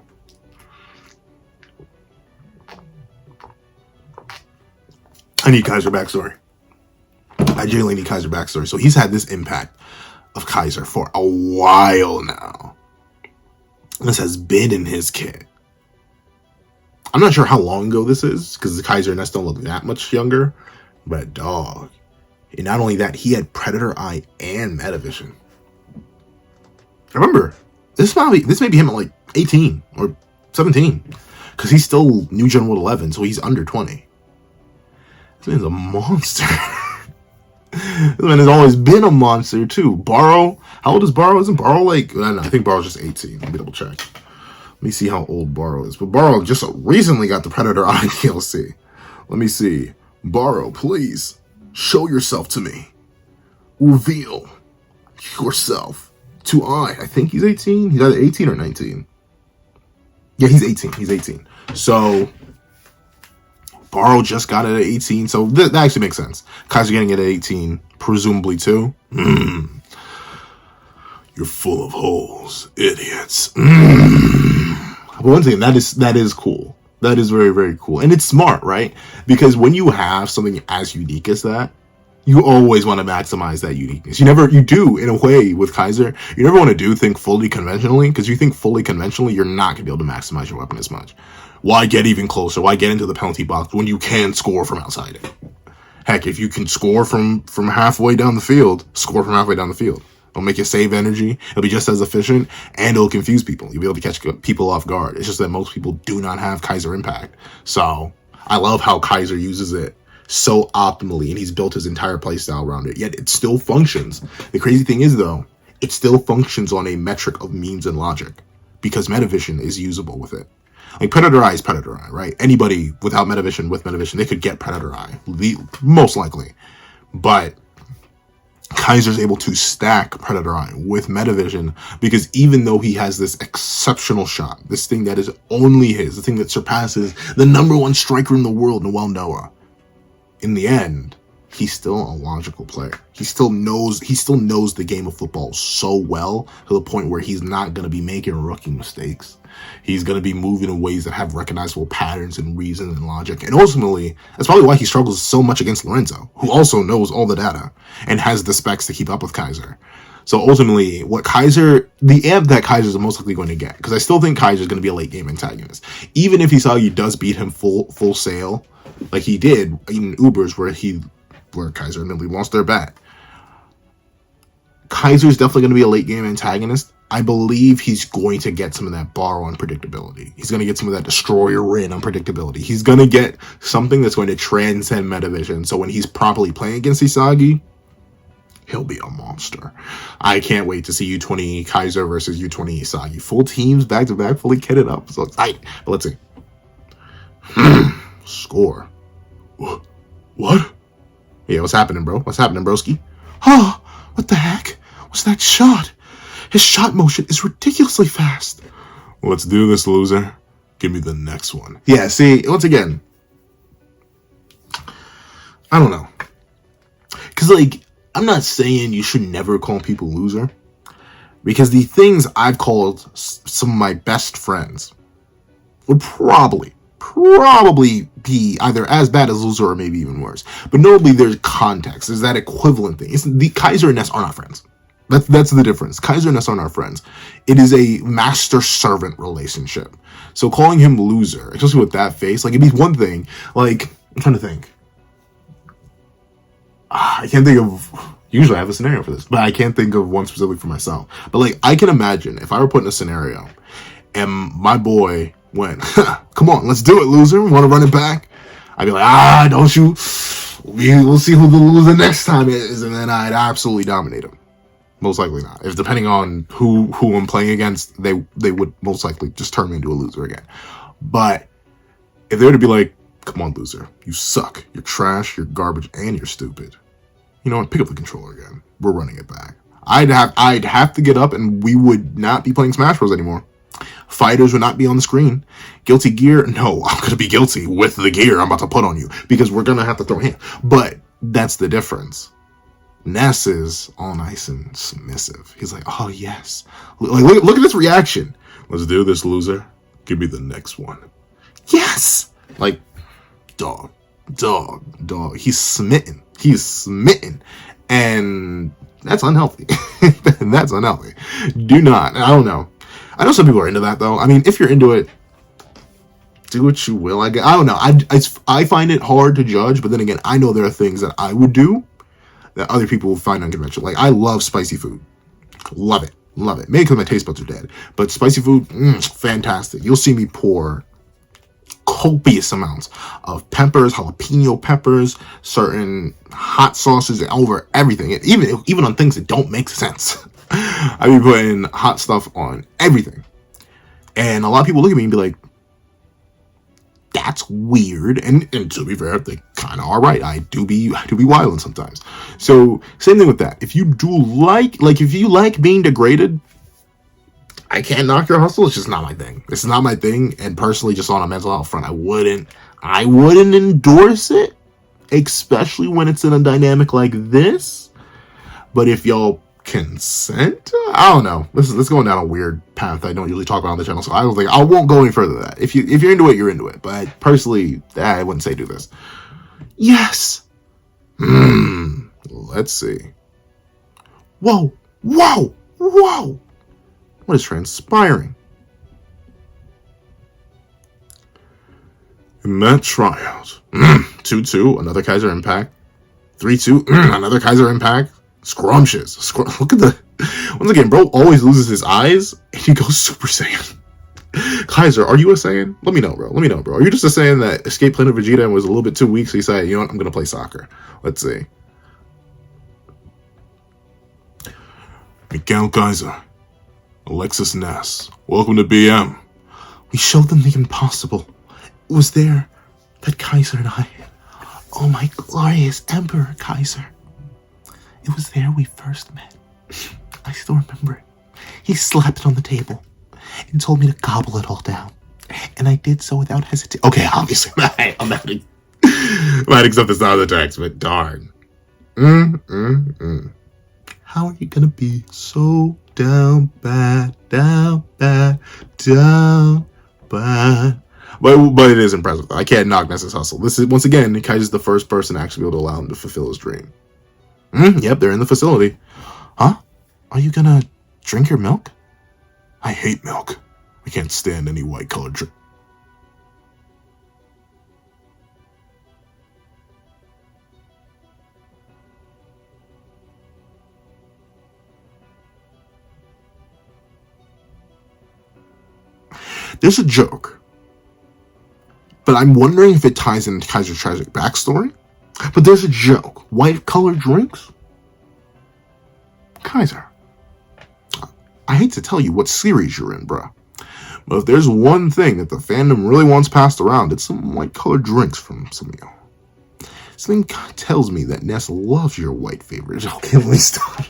I need Kaiser backstory. I genuinely need Kaiser backstory. So he's had this impact of Kaiser for a while now. This has been in his kit. I'm not sure how long ago this is, because the Kaiser and Ness don't look that much younger, but dog. And not only that, he had Predator Eye and Metavision. Remember, this may be him at 18 or 17, because he's still New Gen World 11, so he's under 20. This man's a monster. This man has always been a monster too. Borrow, how old is Borrow? Isn't Borrow I don't know, I think Borrow's just 18. Let me double check. Let me see how old Borrow is. But Borrow just recently got the Predator Eye DLC. Let me see. Borrow, please show yourself to me. Reveal yourself to I. I think he's 18. He's either 18 or 19. Yeah, he's 18. He's 18. So Baro just got it at 18, so that actually makes sense. Kaiser getting it at 18, presumably too. You're full of holes, idiots. But one thing, that is cool. That is very, very cool. And it's smart, right? Because when you have something as unique as that, you always want to maximize that uniqueness. You do, in a way, with Kaiser, you never want to think fully conventionally, because you think fully conventionally, you're not going to be able to maximize your weapon as much. Why get even closer? Why get into the penalty box when you can score from outside it? Heck, if you can score from halfway down the field, score from halfway down the field. It'll make you save energy. It'll be just as efficient, and it'll confuse people. You'll be able to catch people off guard. It's just that most people do not have Kaiser Impact. So I love how Kaiser uses it so optimally, and he's built his entire playstyle around it, yet it still functions. The crazy thing is, though, it still functions on a metric of means and logic, because Metavision is usable with it. Like, Predator Eye is Predator Eye, right? Anybody without Metavision, with Metavision, they could get Predator Eye, most likely. But Kaiser's able to stack Predator Eye with Metavision, because even though he has this exceptional shot, this thing that is only his, the thing that surpasses the #1 striker in the world, Noel Noah, in the end, he's still a logical player. He still knows the game of football so well, to the point where he's not going to be making rookie mistakes. He's going to be moving in ways that have recognizable patterns and reason and logic. And ultimately, that's probably why he struggles so much against Lorenzo, who also knows all the data and has the specs to keep up with Kaiser. So ultimately, the amp that Kaiser's most likely going to get, because I still think Kaiser's going to be a late game antagonist. Even if Sagi does beat him full sail, like he did in Ubers, where Kaiser admittedly lost their bet. Kaiser's definitely going to be a late game antagonist. I believe he's going to get some of that Baro unpredictability. He's going to get some of that Destroyer Rin unpredictability. He's going to get something that's going to transcend Metavision. So when he's properly playing against Sagi, he'll be a monster. I can't wait to see U20 Kaiser versus U20 Sagi. Full teams, back-to-back, fully kitted up. So excited. But let's see. Score. What? Yeah, what's happening, bro? What's happening, broski? Oh, what the heck? What's that shot? His shot motion is ridiculously fast. Let's do this, loser. Give me the next one. Yeah, see, once again, I don't know. Because, like, I'm not saying you should never call people loser. Because the things I've called some of my best friends would probably be either as bad as loser or maybe even worse. But notably, there's context. There's that equivalent thing. The Kaiser and Ness are not friends. That's the difference. Kaiser and Ness are not friends. It is a master-servant relationship. So calling him loser, especially with that face, like, it'd be one thing. Like, I'm trying to think. I can't think of... Usually I have a scenario for this, but I can't think of one specific for myself. But, like, I can imagine if I were put in a scenario and my boy went, come on, let's do it, loser. Want to run it back? I'd be like, don't you? We'll see who the loser next time is. And then I'd absolutely dominate him. Most likely not. If depending on who I'm playing against, they would most likely just turn me into a loser again. But if they were to be like, come on, loser, you suck, you're trash, you're garbage, and you're stupid. You know what? Pick up the controller again. We're running it back. I'd have to get up, and we would not be playing Smash Bros. Anymore. Fighters would not be on the screen. Guilty gear? No, I'm going to be guilty with the gear I'm about to put on you, because we're going to have to throw hands. But that's the difference. Ness is all nice and submissive. He's like, oh, yes. Like, look at this reaction. Let's do this, loser. Give me the next one. Yes! Like, dog. He's smitten. And that's unhealthy. That's unhealthy. Do not. I don't know. I know some people are into that, though. I mean, if you're into it, do what you will. I don't know. I find it hard to judge, but then again, I know there are things that I would do that other people will find unconventional. Like, I love spicy food. Love it. Maybe because my taste buds are dead. But spicy food, fantastic. You'll see me pour copious amounts of peppers, jalapeno peppers, certain hot sauces over everything. Even on things that don't make sense. I be putting hot stuff on everything. And a lot of people look at me and be like, that's weird. And to be fair, they kind of are right. I do be wilding sometimes. So same thing with that. If you do if you like being degraded, I can't knock your hustle. It's just not my thing. It's not my thing. And personally, just on a mental health front, I wouldn't I wouldn't endorse it, especially when it's in a dynamic like this. But if y'all consent, I don't know. This is going down a weird path I don't usually talk about on the channel, so I don't think I won't go any further than that. If you're into it, you're into it. But personally, I wouldn't say do this. Yes. Let's see. Whoa, whoa, whoa! What is transpiring? In that tryout, 2-2, another Kaiser Impact. 3-2, another Kaiser Impact. Scrumptious. Look at the... Once again, bro always loses his eyes, and he goes Super Saiyan. Kaiser, are you a Saiyan? Let me know, bro. Let me know, bro. Are you just a Saiyan that escaped Planet Vegeta and was a little bit too weak, so he said, you know what, I'm going to play soccer. Let's see. Miguel Kaiser. Alexis Ness. Welcome to BM. We showed them the impossible. It was there that Kaiser and I... Oh, my glorious Emperor Kaiser. It was there we first met. I still remember it. He slapped it on the table and told me to gobble it all down. And I did so without hesitation. Okay, obviously, I'm adding stuff that's not in the text, but darn. How are you gonna be so down bad? But it is impressive. I can't knock Ness's hustle. This is, once again, Kaiser's the first person to actually be able to allow him to fulfill his dream. Yep, they're in the facility. Huh? Are you gonna drink your milk? I hate milk. I can't stand any white-colored drink. There's a joke, but I'm wondering if it ties into Kaiser's tragic backstory. But there's a joke. White-colored drinks? Kaiser, I hate to tell you what series you're in, bruh. But if there's one thing that the fandom really wants passed around, it's some white-colored drinks from some of y'all. Something tells me that Ness loves your white favorite. Okay, let me stop.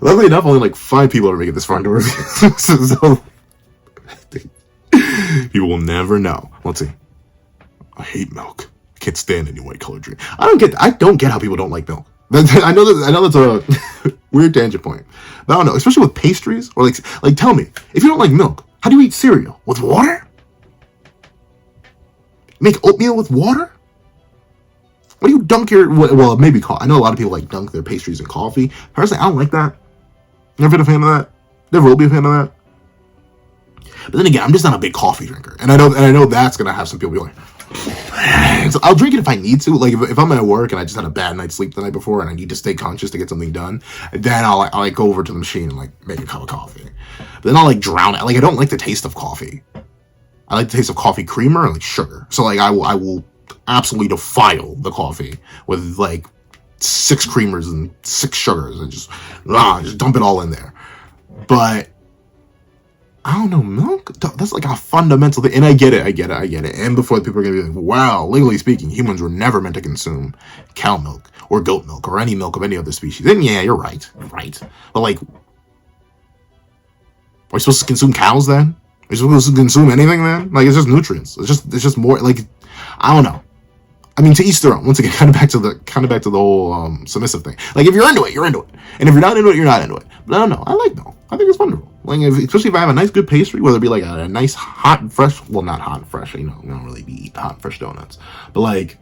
Luckily enough, only like 5 people are making this far into review. So, people will never know. Let's see. I hate milk. I can't stand any white colored drink. I don't get how people don't like milk. I know that's a weird tangent point. But I don't know, especially with pastries or like tell me, if you don't like milk, how do you eat cereal? With water? Make oatmeal with water? What do you dunk your, well, maybe coffee. I know a lot of people like dunk their pastries in coffee. Personally, I don't like that. Never been a fan of that. Never will be a fan of that. But then again, I'm just not a big coffee drinker. And I know that's going to have some people be like, so I'll drink it if I need to. Like if I'm at work and I just had a bad night's sleep the night before and I need to stay conscious to get something done, then I'll like go over to the machine and like make a cup of coffee. But then I'll like drown it. Like I don't like the taste of coffee. I like the taste of coffee creamer and like sugar. So like I will absolutely defile the coffee with like 6 creamers and 6 sugars and just dump it all in there. But I don't know, milk? That's like a fundamental thing. And I get it. And before people are going to be like, wow, legally speaking, humans were never meant to consume cow milk or goat milk or any milk of any other species. Then yeah, you're right. But like, are we supposed to consume cows then? Are we supposed to consume anything then? Like, it's just nutrients. It's just more like, I don't know. I mean, to each their own. Once again, kind of back to the whole submissive thing. Like, if you're into it, you're into it. And if you're not into it, you're not into it. But I don't know. I like milk. I think it's wonderful. Like, especially if I have a nice, good pastry, whether it be like a nice, hot and fresh. Well, not hot and fresh. You know, we don't really eat hot and fresh donuts. But like,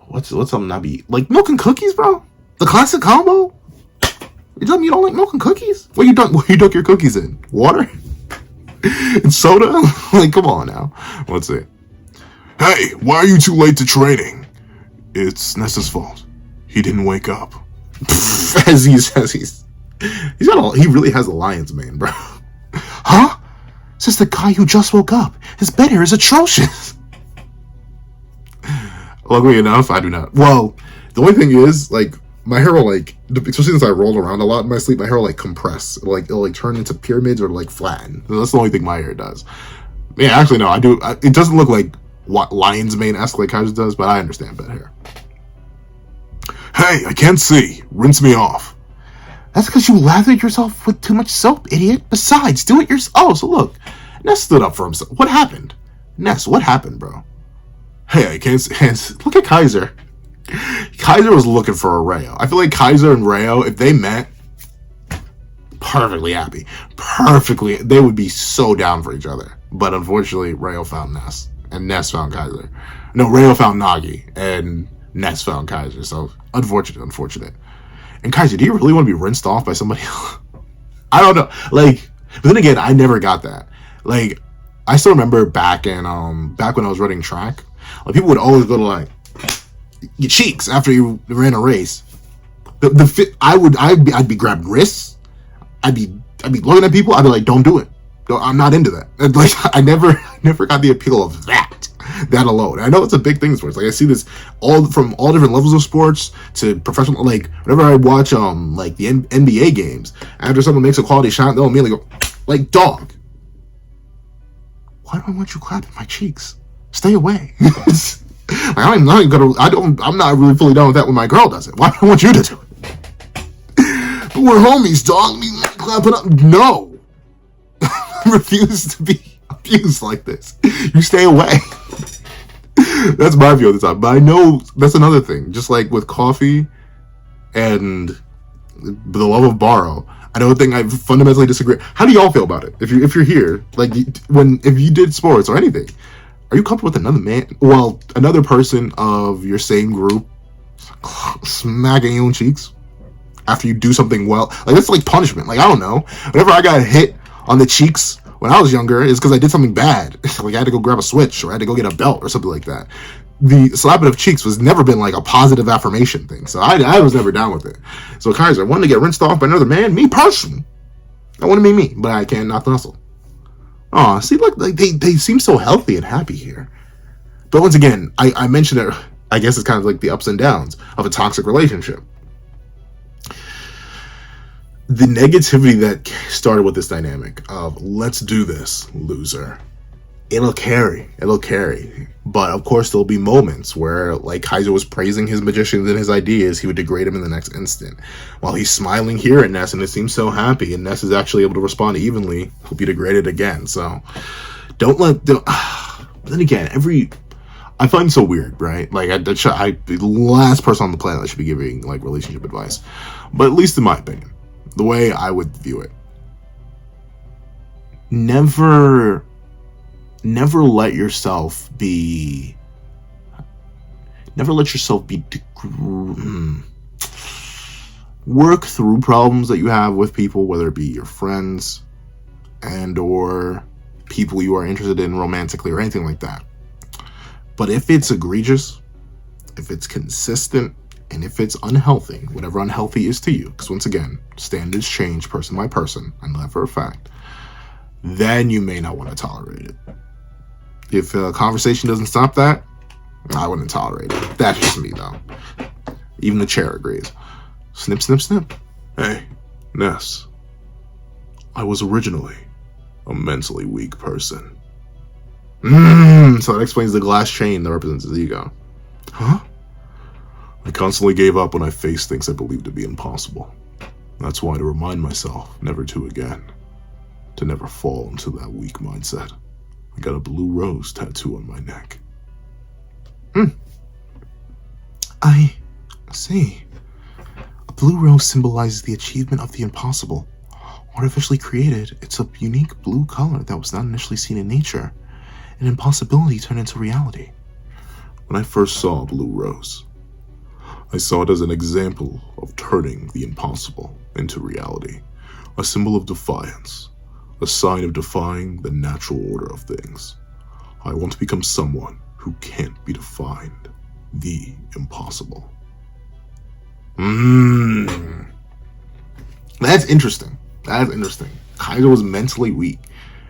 what's something not be like milk and cookies, bro? The classic combo. You telling me you don't like milk and cookies? What you dunk your cookies in? Water and soda? Like, come on now. Let's see. Hey, why are you too late to training? It's Ness's fault. He didn't wake up. As he says, he really has a lion's mane, bro. Huh? Says the guy who just woke up. His bed hair is atrocious. Luckily enough, I do not. Well, the only thing is, like, my hair will, like, especially since I roll around a lot in my sleep, my hair will, like, compress. It'll turn into pyramids or, like, flatten. That's the only thing my hair does. Yeah, actually, no, I do. It doesn't look like what lion's mane-esque like Kaiser does, but I understand bed hair. Hey, I can't see. Rinse me off. That's because you lathered yourself with too much soap, idiot. Besides, do it yourself. Oh, so look. Ness stood up for himself. What happened? Ness, what happened, bro? Hey, I can't look at Kaiser. Kaiser was looking for a Rayo. I feel like Kaiser and Rayo, if they met, perfectly happy. Perfectly, they would be so down for each other. But unfortunately, Rayo found Ness, and Ness found Kaiser. No, Rayo found Nagi, and Ness found Kaiser. So unfortunate. And Kaiser, do you really want to be rinsed off by somebody else? I don't know. Like, but then again, I never got that. Like, I still remember back when I was running track, like people would always go to like your cheeks after you ran a race. I'd be grabbing wrists. I'd be looking at people. I'd be like, don't do it. No, I'm not into that. And like, I never got the appeal of that alone. I know it's a big thing in sports. Like I see this from all different levels of sports to professional. Like whenever I watch like the NBA games, after someone makes a quality shot, they'll immediately go like, dog. Why do I want you clapping my cheeks? Stay away. I'm not really fully done with that when my girl does it. Why do I want you to do it? But we're homies, dog. Clapping up. No. I refuse to be abused like this. You stay away. That's my view at the time. But I know that's another thing. Just like with coffee and the love of borrow, another thing I fundamentally disagree. How do y'all feel about it? If you're here, like if you did sports or anything, are you comfortable with another man? Well, another person of your same group smacking you on cheeks after you do something well? Like that's like punishment. Like I don't know. Whenever I got hit on the cheeks when I was younger, it's because I did something bad. Like I had to go grab a switch or I had to go get a belt or something like that. The slapping of cheeks was never been like a positive affirmation thing. So I was never down with it. So Kaiser, wanting to get rinsed off by another man, me personally, I want to be me, but I can't not the hustle. Oh, see, look, like they seem so healthy and happy here. But once again, I mentioned it, I guess it's kind of like the ups and downs of a toxic relationship. The negativity that started with this dynamic of let's do this, loser. It'll carry. But of course, there'll be moments where, like Kaiser was praising his magicians and his ideas, he would degrade him in the next instant. While he's smiling here at Ness and it seems so happy, and Ness is actually able to respond evenly, he'll be degraded again. So don't let. Then again, I find it so weird, right? Like the last person on the planet that should be giving like relationship advice, but at least in my opinion, the way I would view it, never let yourself be work through problems that you have with people, whether it be your friends and or people you are interested in romantically or anything like that. But if it's egregious, if it's consistent, and if it's unhealthy, whatever unhealthy is to you, because once again, standards change person by person, I know that for a fact, then you may not want to tolerate it. If a conversation doesn't stop that, I wouldn't tolerate it. That's just me, though. Even the chair agrees. Snip, snip, snip. Hey, Ness. I was originally a mentally weak person. So that explains the glass chain that represents his ego. Huh? I constantly gave up when I faced things I believed to be impossible. That's why, to remind myself never to again, to never fall into that weak mindset, I got a blue rose tattoo on my neck. I see. A blue rose symbolizes the achievement of the impossible. Artificially created, it's a unique blue color that was not initially seen in nature. An impossibility turned into reality. When I first saw a blue rose, I saw it as an example of turning the impossible into reality. A symbol of defiance. A sign of defying the natural order of things. I want to become someone who can't be defined. The impossible. That's interesting. Kaiser was mentally weak.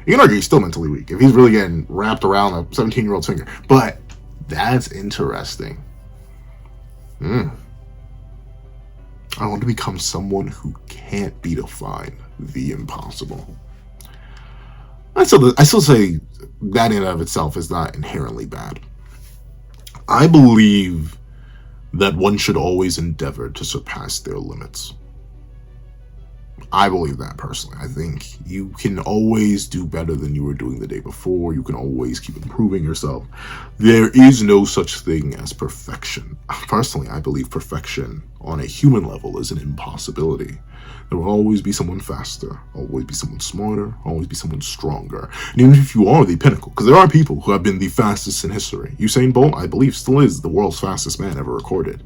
You can argue he's still mentally weak if he's really getting wrapped around a 17-year-old's finger. But that's interesting. I want to become someone who can't be defined. The impossible. I still say that in and of itself is not inherently bad. I believe that one should always endeavor to surpass their limits. I believe that personally. I think you can always do better than you were doing the day before. You can always keep improving yourself. There is no such thing as perfection. Personally, I believe perfection on a human level is an impossibility. There will always be someone faster, always be someone smarter, always be someone stronger. And even if you are the pinnacle, because there are people who have been the fastest in history. Usain Bolt, I believe, still is the world's fastest man ever recorded.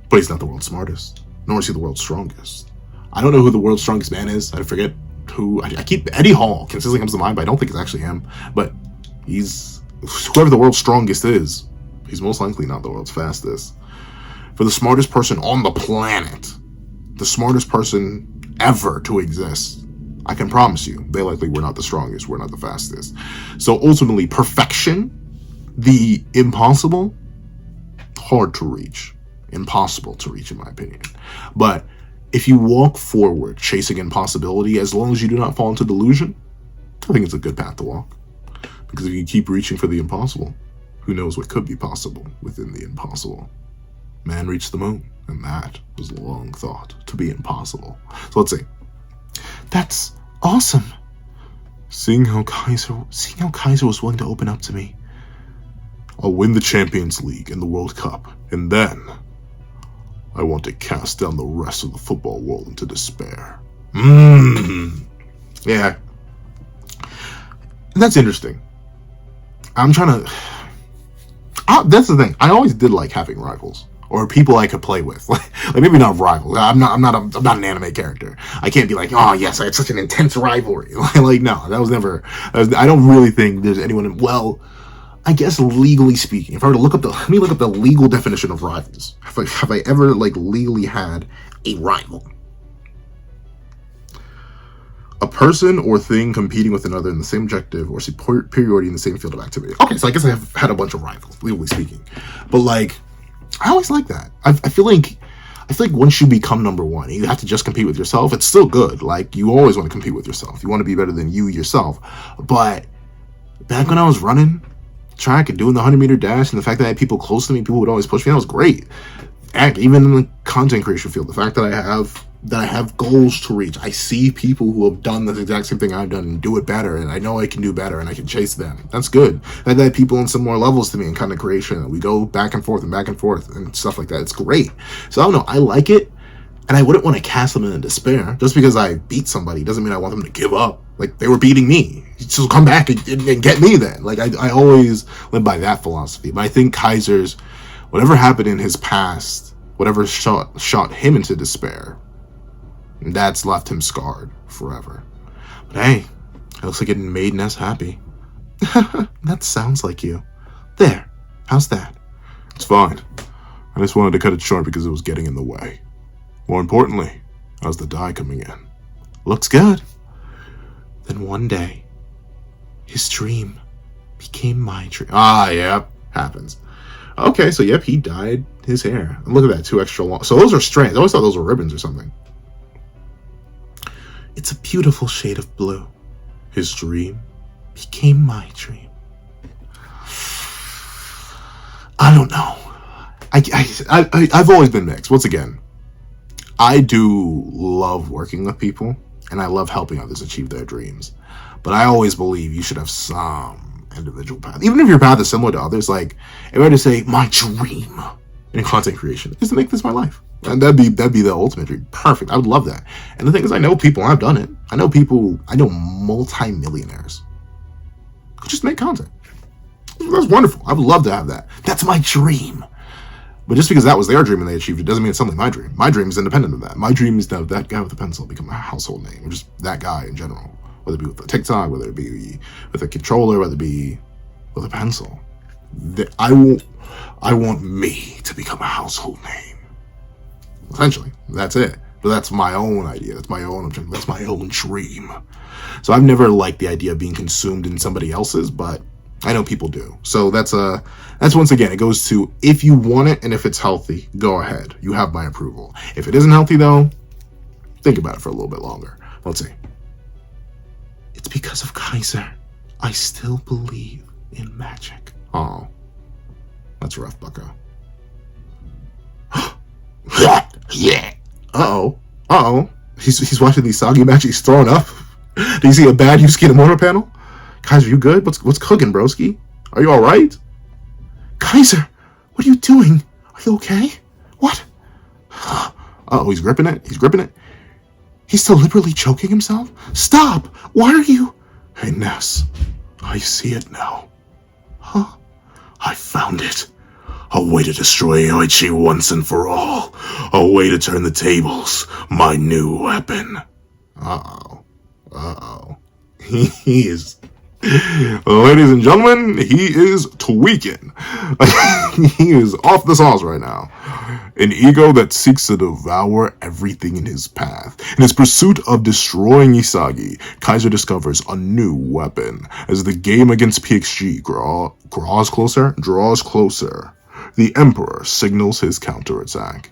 But he's not the world's smartest, nor is he the world's strongest. I don't know who the world's strongest man is. I forget who. I keep Eddie Hall consistently comes to mind, but I don't think it's actually him. But he's whoever the world's strongest is. He's most likely not the world's fastest. For the smartest person on the planet, the smartest person ever to exist, I can promise you, they likely were not the strongest. We're not the fastest. So ultimately, perfection, the impossible, hard to reach, impossible to reach, in my opinion. But if you walk forward chasing impossibility, as long as you do not fall into delusion, I think it's a good path to walk. Because if you keep reaching for the impossible, who knows what could be possible within the impossible. Man reached the moon, and that was long thought to be impossible. So let's see. That's awesome. Seeing how Kaiser was willing to open up to me. I'll win the Champions League and the World Cup, and then I want to cast down the rest of the football world into despair. Yeah. That's interesting. I'm trying to... that's the thing. I always did like having rivals. Or people I could play with. Like maybe not rivals. I'm not an anime character. I can't be like, oh yes, I had such an intense rivalry. Like, no, that was never... I don't really think there's anyone... Well, I guess legally speaking, if I were to look up let me look up the legal definition of rivals. Have I ever legally had a rival? A person or thing competing with another in the same objective or superiority in the same field of activity. Okay, so I guess I have had a bunch of rivals, legally speaking. But I always like that. I feel like once you become number one, you have to just compete with yourself. It's still good. You always want to compete with yourself. You want to be better than you yourself. But back when I was running track and doing the 100-meter dash, and the fact that I had people close to me, people would always push me, that was great. And even in the content creation field, the fact that I have goals to reach, I see people who have done the exact same thing I've done and do it better, and I know I can do better and I can chase them. That's good. I have people on similar levels to me in content creation. We go back and forth and stuff like that. It's great. So I don't know, I like it, and I wouldn't want to cast them in despair. Just because I beat somebody doesn't mean I want them to give up. They were beating me. So come back and get me then. I always live by that philosophy. But I think Kaiser's, whatever happened in his past, whatever shot him into despair, that's left him scarred forever. But hey, it looks like it made Ness happy. That sounds like you. There, how's that? It's fine. I just wanted to cut it short because it was getting in the way. More importantly, how's the dye coming in? Looks good. Then one day, his dream became my dream. Yep, happens. Okay, so yep, he dyed his hair. And look at that, 2 extra long. So those are strands. I always thought those were ribbons or something. It's a beautiful shade of blue. His dream became my dream. I don't know. I've always been mixed. Once again, I do love working with people, and I love helping others achieve their dreams. But I always believe you should have some individual path. Even if your path is similar to others, if I were to say, my dream in content creation is to make this my life. And that'd be the ultimate dream. Perfect. I would love that. And the thing is, I know people, I've done it. I know multi-millionaires who just make content. That's wonderful. I would love to have that. That's my dream. But just because that was their dream and they achieved it doesn't mean it's suddenly my dream. My dream is independent of that. My dream is that that guy with a pencil become a household name, or just that guy in general. Whether it be with a TikTok, whether it be with a controller, whether it be with a pencil. I want me to become a household name. Essentially, that's it. But that's my own idea. That's my own objective. That's my own dream. So I've never liked the idea of being consumed in somebody else's, but I know people do. So that's once again, it goes to, if you want it and if it's healthy, go ahead. You have my approval. If it isn't healthy though, think about it for a little bit longer. Let's see. It's because of Kaiser. I still believe in magic. Oh, that's rough, bucko. Yeah. Uh-oh. He's watching the Sagi match. He's throwing up. Do you see a bad Yusuke Namoto panel? Kaiser, you good? What's cooking, broski? Are you all right? Kaiser, what are you doing? Are you okay? What? Oh, he's gripping it. He's gripping it. He's deliberately choking himself? Stop! Why are you... Hey, Ness, I see it now. Huh? I found it. A way to destroy Yoichi once and for all. A way to turn the tables. My new weapon. Uh-oh. Uh-oh. He is... Ladies and gentlemen, he is tweaking. He is off the sauce right now. An ego that seeks to devour everything in his path. In his pursuit of destroying Isagi, Kaiser discovers a new weapon. As the game against PXG draws closer, the Emperor signals his counterattack.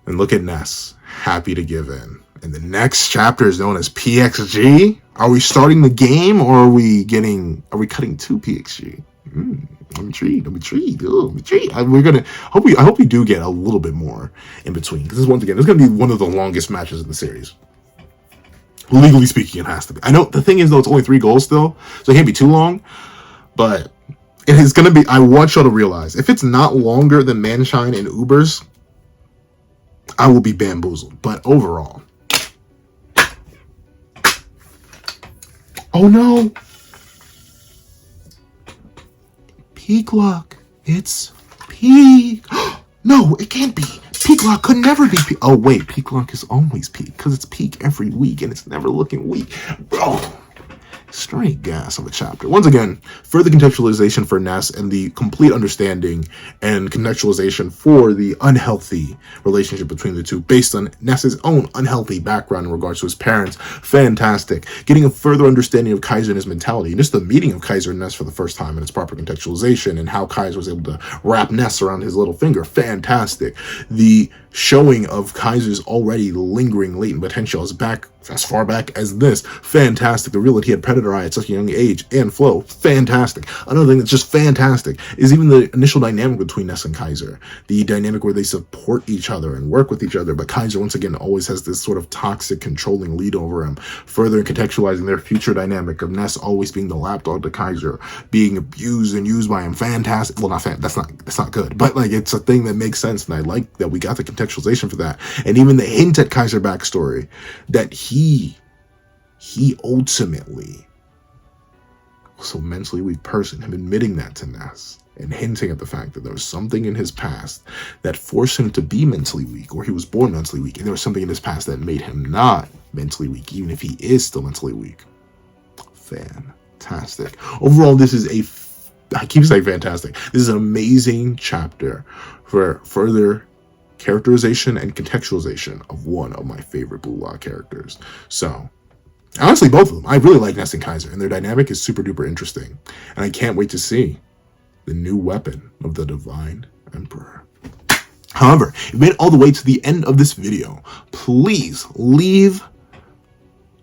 And look at Ness, happy to give in. And the next chapter is known as PXG. Are we starting the game, or are we cutting to PXG? I'm intrigued. I hope we do get a little bit more in between. Because once again, it's going to be one of the longest matches in the series. Legally speaking, it has to be. I know the thing is though, it's only 3 goals still, so it can't be too long. But it is going to be. I want y'all to realize if it's not longer than Manshine and Ubers, I will be bamboozled. But overall, oh no. Peak Lock. It's peak. No, it can't be. Peak Lock could never be peak. Oh, wait. Peak Lock is always peak because it's peak every week and it's never looking weak. Bro. Straight gas of a chapter. Once again, further contextualization for Ness and the complete understanding and contextualization for the unhealthy relationship between the two based on Ness's own unhealthy background in regards to his parents. Fantastic. Getting a further understanding of Kaiser and his mentality. And just the meeting of Kaiser and Ness for the first time and its proper contextualization and how Kaiser was able to wrap Ness around his little finger. Fantastic. The showing of Kaiser's already lingering latent potential as far back as this. Fantastic. The reveal that he had Predator Eye at such a young age and Flow. Fantastic. Another thing that's just fantastic is even the initial dynamic between Ness and Kaiser. The dynamic where they support each other and work with each other, but Kaiser once again always has this sort of toxic controlling lead over him, further contextualizing their future dynamic of Ness always being the lapdog to Kaiser, being abused and used by him. Fantastic. Well, that's not good, but like it's a thing that makes sense, and I like that we got the contextualization for that. And even the hint at Kaiser backstory that he ultimately was a mentally weak person, him admitting that to Ness and hinting at the fact that there was something in his past that forced him to be mentally weak, or he was born mentally weak, and there was something in his past that made him not mentally weak, even if he is still mentally weak. Fantastic. Overall, this is I keep saying fantastic. This is an amazing chapter for further characterization and contextualization of one of my favorite Blue Lock characters. So, honestly, both of them. I really like Ness and Kaiser, and their dynamic is super duper interesting. And I can't wait to see the new weapon of the Divine Emperor. However, if you made it all the way to the end of this video, please leave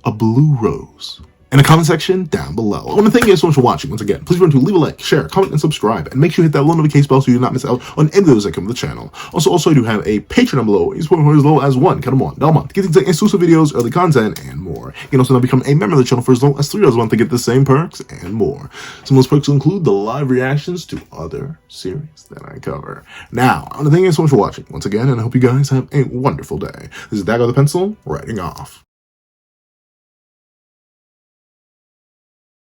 a blue rose in the comment section down below. I want to thank you so much for watching. Once again, please remember to leave a like, share, comment, and subscribe. And make sure you hit that little notification bell so you do not miss out on any of those that come to the channel. Also, I do have a Patreon down below. You support me for as low as $1 a month to get things like exclusive videos, early content, and more. You can also now become a member of the channel for as low as $3 a month to get the same perks and more. Some of those perks will include the live reactions to other series that I cover. Now, I want to thank you so much for watching once again, and I hope you guys have a wonderful day. This is Dagger the Pencil, writing off.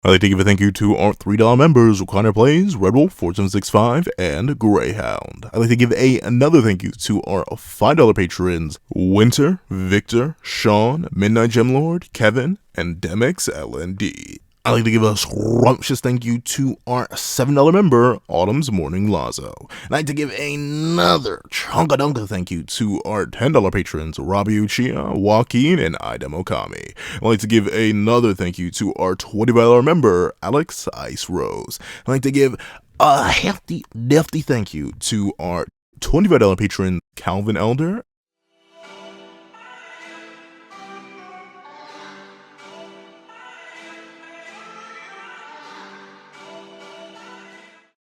I'd like to give a thank you to our $3 members, Recliner Plays, Red Wolf, 4765, and Greyhound. I'd like to give another thank you to our $5 patrons, Winter, Victor, Sean, Midnight Gemlord, Kevin, and Demix LND. I'd like to give a scrumptious thank you to our $7 member, Autumn's Morning Lazo. I'd like to give another chunka-dunka thank you to our $10 patrons, Robbie Uchiha, Joaquin, and Idem Okami. I'd like to give another thank you to our $25 member, Alex Ice Rose. I'd like to give a hefty thank you to our $25 patron, Calvin Elder,